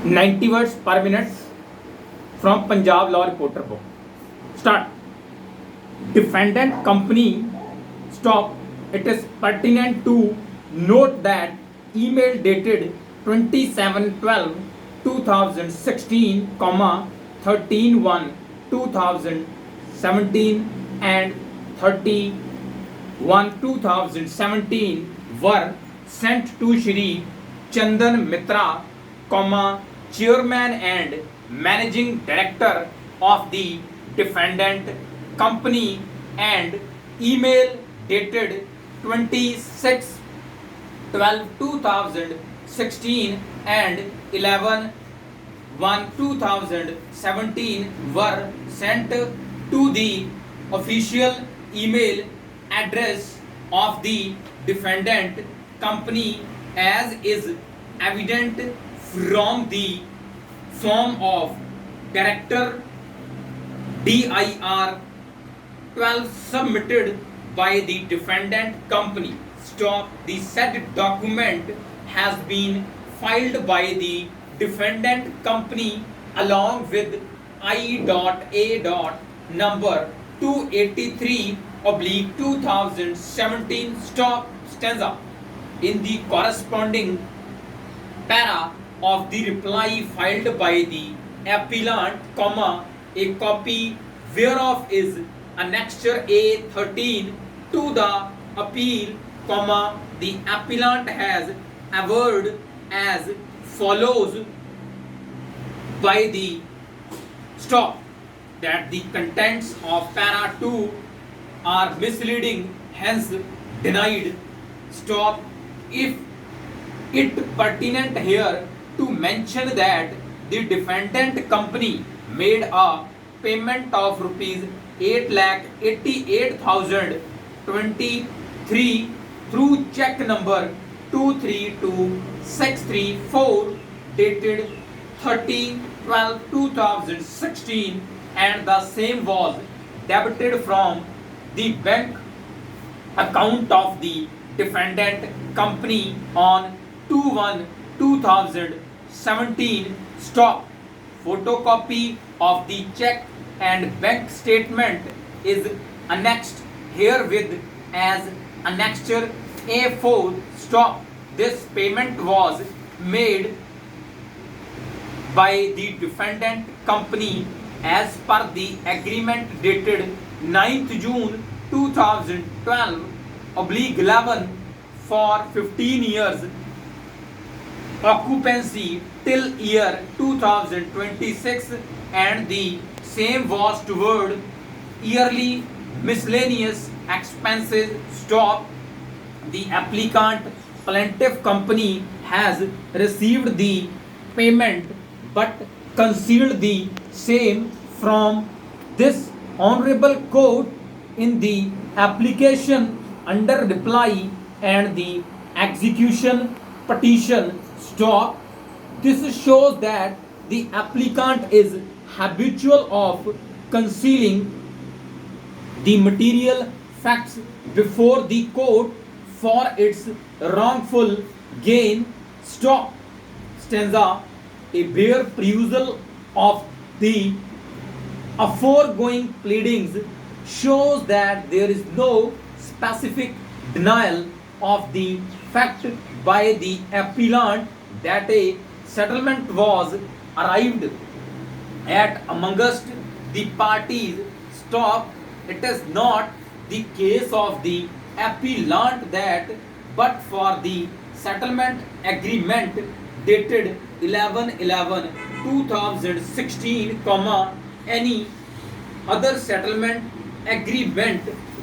90 words per minute from Punjab Law Reporter book. Start. Defendant company. Stop. It is pertinent to note that email dated 27/12/2016, 13/1/2017 and 30/1/2017 were sent to Shri Chandan Mitra, Chairman and Managing Director of the defendant company, and email dated 26/12/2016 and 11/1/2017 were sent to the official email address of the defendant company, as is evident from the form of Director DIR 12 submitted by the defendant company. Stop. The said document has been filed by the defendant company along with I.A. number 283/2017. Stop. Stanza. In the corresponding para of the reply filed by the appellant, a copy whereof is annexure A13 to the appeal, the appellant has averred as follows by the stop that the contents of para 2 are misleading, hence denied. Stop. If it pertinent here to mention that the defendant company made a payment of rupees 8,88,023 through check number 232634 dated 30/12/2016, and the same was debited from the bank account of the defendant company on 2/1/2017. Stop. Photocopy of the check and bank statement is annexed herewith as annexure A4. Stop. This payment was made by the defendant company as per the agreement dated 9th June 2012/11 for 15 years occupancy till year 2026, and the same was toward yearly miscellaneous expenses. Stop. The applicant plaintiff company has received the payment but concealed the same from this honorable court in the application under reply and the execution petition. Stop. This shows that the applicant is habitual of concealing the material facts before the court for its wrongful gain. Stop. Stanza. A bare perusal of the aforegoing pleadings shows that there is no specific denial of the fact by the appellant that a settlement was arrived at amongst the parties. Stop. It is not the case of the appellant that, but for the settlement agreement dated 11/11/2016, any other settlement agreement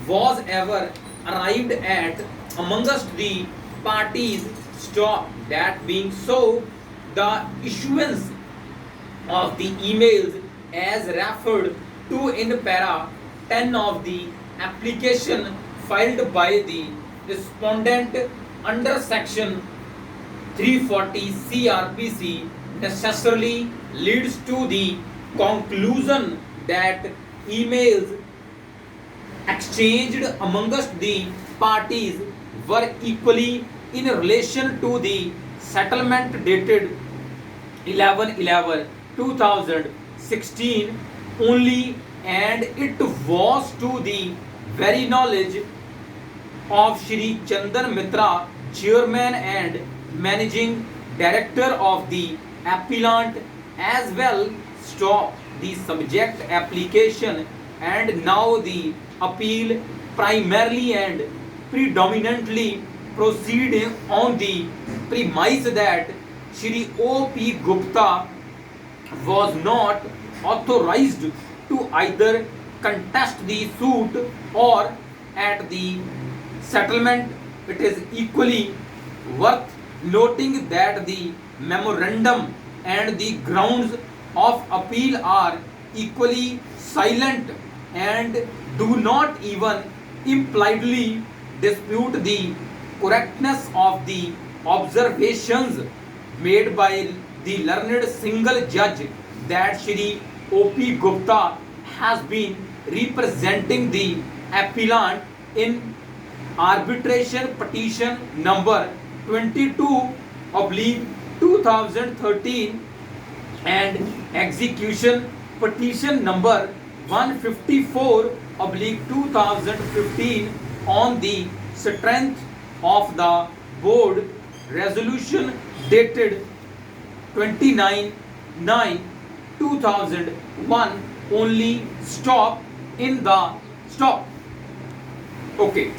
was ever arrived at amongst the parties. Stop. That being so, the issuance of the emails as referred to in para 10 of the application filed by the respondent under section 340 CRPC necessarily leads to the conclusion that emails exchanged amongst the parties were equally in relation to the settlement dated 11/11/2016 only, and it was to the very knowledge of Shri Chandan Mitra, Chairman and Managing Director of the appellant, as well. Stop the subject application and now the appeal primarily and predominantly proceeding on the premise that Shri O.P. Gupta was not authorized to either contest the suit or at the settlement. It is equally worth noting that the memorandum and the grounds of appeal are equally silent and do not even impliedly dispute the correctness of the observations made by the learned single judge that Shri O.P. Gupta has been representing the appellant in arbitration petition number 22/2013 and execution petition number 154/2015 on the strength of the board resolution dated 29/9/2001 only. Stop in the stop. Okay.